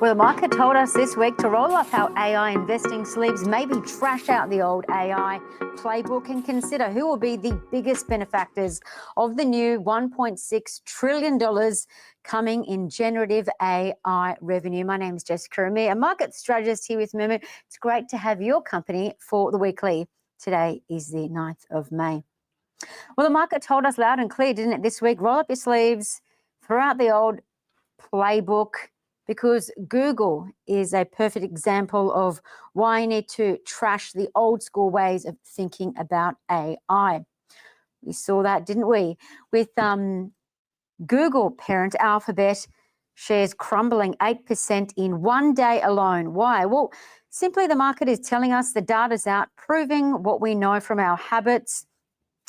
Well, the market told us this week to roll up our AI investing sleeves, maybe trash out the old AI playbook and consider who will be the biggest benefactors of the new $1.6 trillion coming in generative AI revenue. My name is Jessica Amir, a market strategist here with Mumu. It's great to have your company for the weekly. Today is the 9th of May. Well, the market told us loud and clear, didn't it, this week? Roll up your sleeves, throw out the old playbook, because Google is a perfect example of why you need to trash the old school ways of thinking about AI. We saw that, didn't we? With Google parent Alphabet shares crumbling 8% in one day alone. Why? Well, simply the market is telling us the data's out, proving what we know from our habits.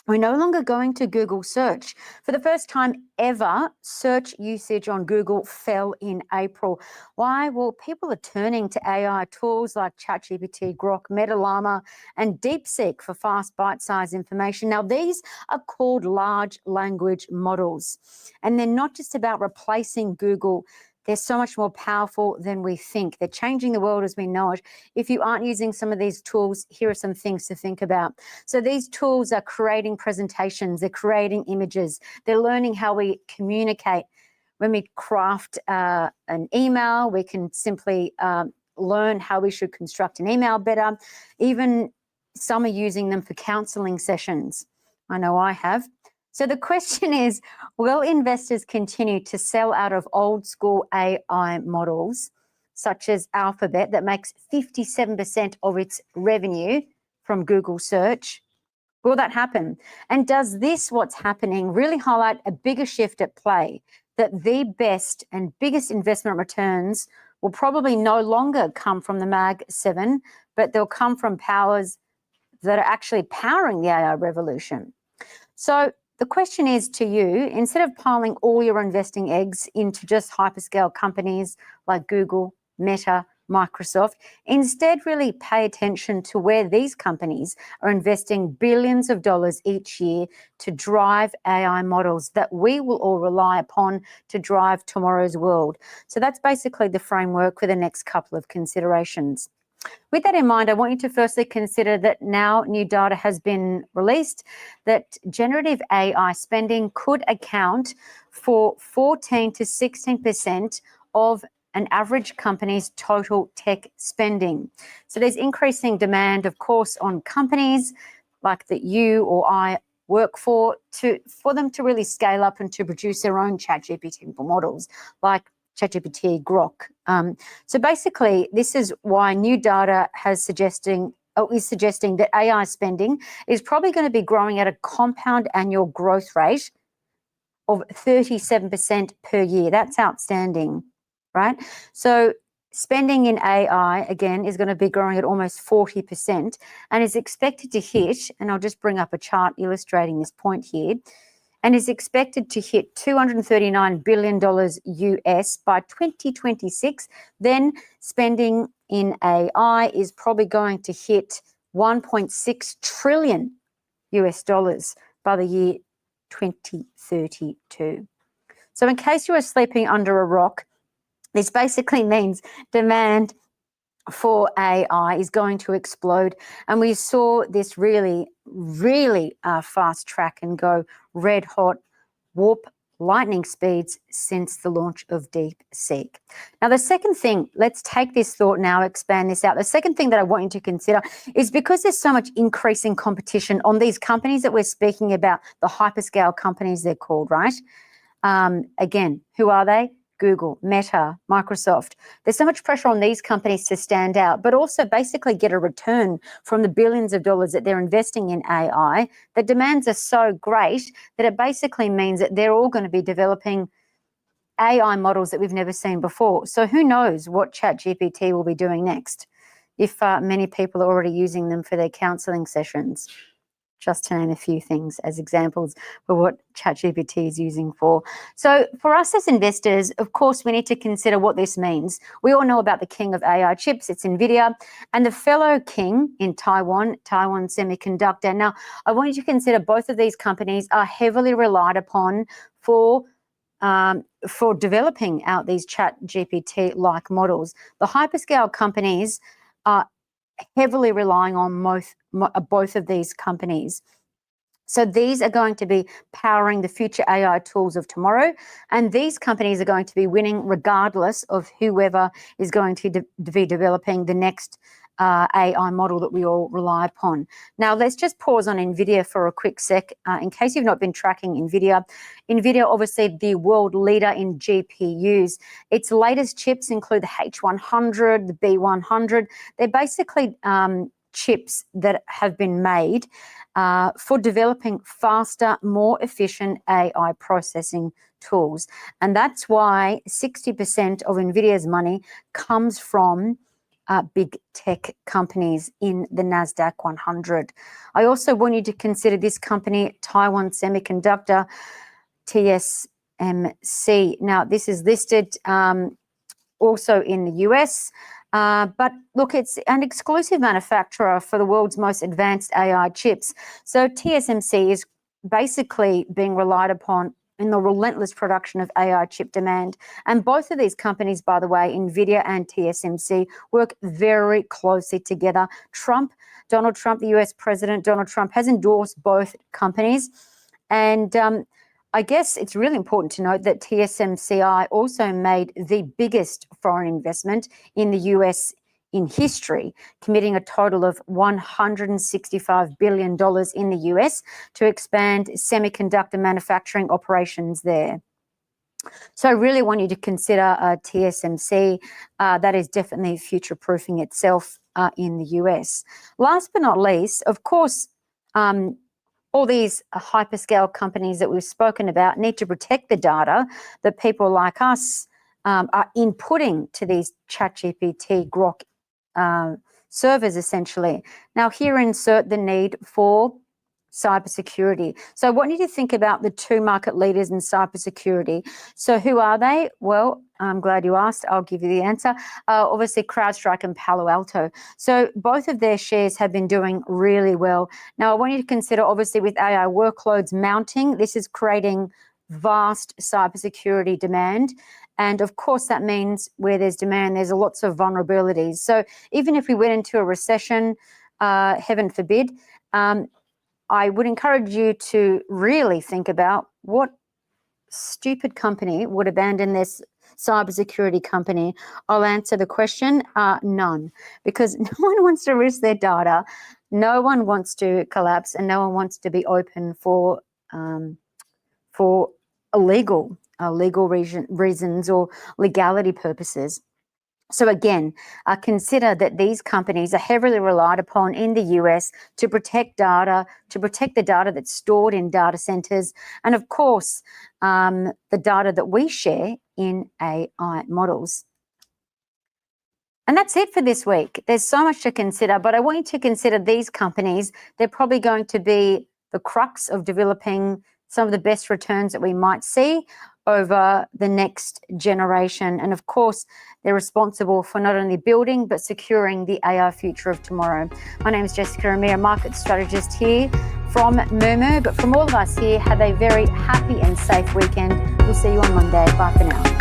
We're no longer going to Google search. For the first time ever, search usage on Google fell in April. Why? Well, people are turning to AI tools like ChatGPT, Grok, Meta and DeepSeek for fast bite-sized information. Now, these are called large language models, and they're not just about replacing Google. They're so much more powerful than we think. They're changing the world as we know it. If you aren't using some of these tools, here are some things to think about. So these tools are creating presentations, they're creating images, they're learning how we communicate. When we craft an email, we can simply learn how we should construct an email better. Even some are using them for counseling sessions. I know I have. So the question is, will investors continue to sell out of old school AI models, such as Alphabet, that makes 57% of its revenue from Google search? Will that happen? And does this, what's happening, really highlight a bigger shift at play, that the best and biggest investment returns will probably no longer come from the Mag 7, but they'll come from powers that are actually powering the AI revolution? So the question is to you, instead of piling all your investing eggs into just hyperscale companies like Google, Meta, Microsoft, instead really pay attention to where these companies are investing billions of dollars each year to drive AI models that we will all rely upon to drive tomorrow's world. So that's basically the framework for the next couple of considerations. With that in mind, I want you to firstly consider that now new data has been released that generative AI spending could account for 14 to 16% of an average company's total tech spending. So there's increasing demand, of course, on companies like that you or I work for them to really scale up and to produce their own ChatGPT models like ChatGPT, Grok. So basically, this is why new data is suggesting that AI spending is probably going to be growing at a compound annual growth rate of 37% per year. That's outstanding, right? So spending in AI, again, is going to be growing at almost 40% and is expected to hit, and I'll just bring up a chart illustrating this point here, and is expected to hit $239 billion US by 2026. Then spending in AI is probably going to hit $1.6 trillion US dollars by the year 2032. So in case you are sleeping under a rock, this basically means demand for AI is going to explode. And we saw this really fast track and go red hot, warp lightning speeds since the launch of DeepSeek. Now, the second thing, let's take this thought now, expand this out. The second thing that I want you to consider is because there's so much increasing competition on these companies that we're speaking about, the hyperscale companies they're called, right? Again, who are they? Google, Meta, Microsoft. There's so much pressure on these companies to stand out, but also basically get a return from the billions of dollars that they're investing in AI. The demands are so great that it basically means that they're all going to be developing AI models that we've never seen before. So who knows what ChatGPT will be doing next, if many people are already using them for their counseling sessions, just to name a few things as examples for what ChatGPT is using for. So for us as investors, of course, we need to consider what this means. We all know about the king of AI chips, it's NVIDIA, and the fellow king in Taiwan Semiconductor. Now, I want you to consider both of these companies are heavily relied upon for for developing out these chat GPT-like models. The hyperscale companies are heavily relying on both of these companies. So these are going to be powering the future AI tools of tomorrow, and these companies are going to be winning regardless of whoever is going to be developing the next AI model that we all rely upon. Now, let's just pause on NVIDIA for a quick sec. In case you've not been tracking NVIDIA, obviously the world leader in GPUs. Its latest chips include the H100, the B100. They're basically chips that have been made for developing faster, more efficient AI processing tools. And that's why 60% of NVIDIA's money comes from big tech companies in the NASDAQ 100. I also want you to consider this company, Taiwan Semiconductor, TSMC. Now, this is listed also in the US. But look, it's an exclusive manufacturer for the world's most advanced AI chips. So TSMC is basically being relied upon in the relentless production of AI chip demand. And both of these companies, by the way, NVIDIA and TSMC, work very closely together. Donald Trump, the US President Donald Trump, has endorsed both companies. And I guess it's really important to note that TSMCI also made the biggest foreign investment in the US in history, committing a total of $165 billion in the US to expand semiconductor manufacturing operations there. So I really want you to consider TSMC. That is definitely future-proofing itself in the US. Last but not least, of course, all these hyperscale companies that we've spoken about need to protect the data that people like us are inputting to these ChatGPT Grok servers, essentially. Now, here insert the need for cybersecurity. So I want you to think about the two market leaders in cybersecurity. So who are they? Well, I'm glad you asked. I'll give you the answer. Obviously, CrowdStrike and Palo Alto. So both of their shares have been doing really well. Now, I want you to consider, obviously, with AI workloads mounting, this is creating vast cybersecurity demand. And of course, that means where there's demand, there's lots of vulnerabilities. So even if we went into a recession, heaven forbid, I would encourage you to really think about what stupid company would abandon this cybersecurity company. I'll answer the question, none, because no one wants to risk their data, no one wants to collapse, and no one wants to be open for illegal reasons or legality purposes. So again, consider that these companies are heavily relied upon in the US to protect data, to protect the data that's stored in data centers, and of course, the data that we share in AI models. And that's it for this week. There's so much to consider, but I want you to consider these companies. They're probably going to be the crux of developing some of the best returns that we might see over the next generation. And of course, they're responsible for not only building, but securing the AI future of tomorrow. My name is Jessica Amir, market strategist here from Murmur. But from all of us here, have a very happy and safe weekend. We'll see you on Monday. Bye for now.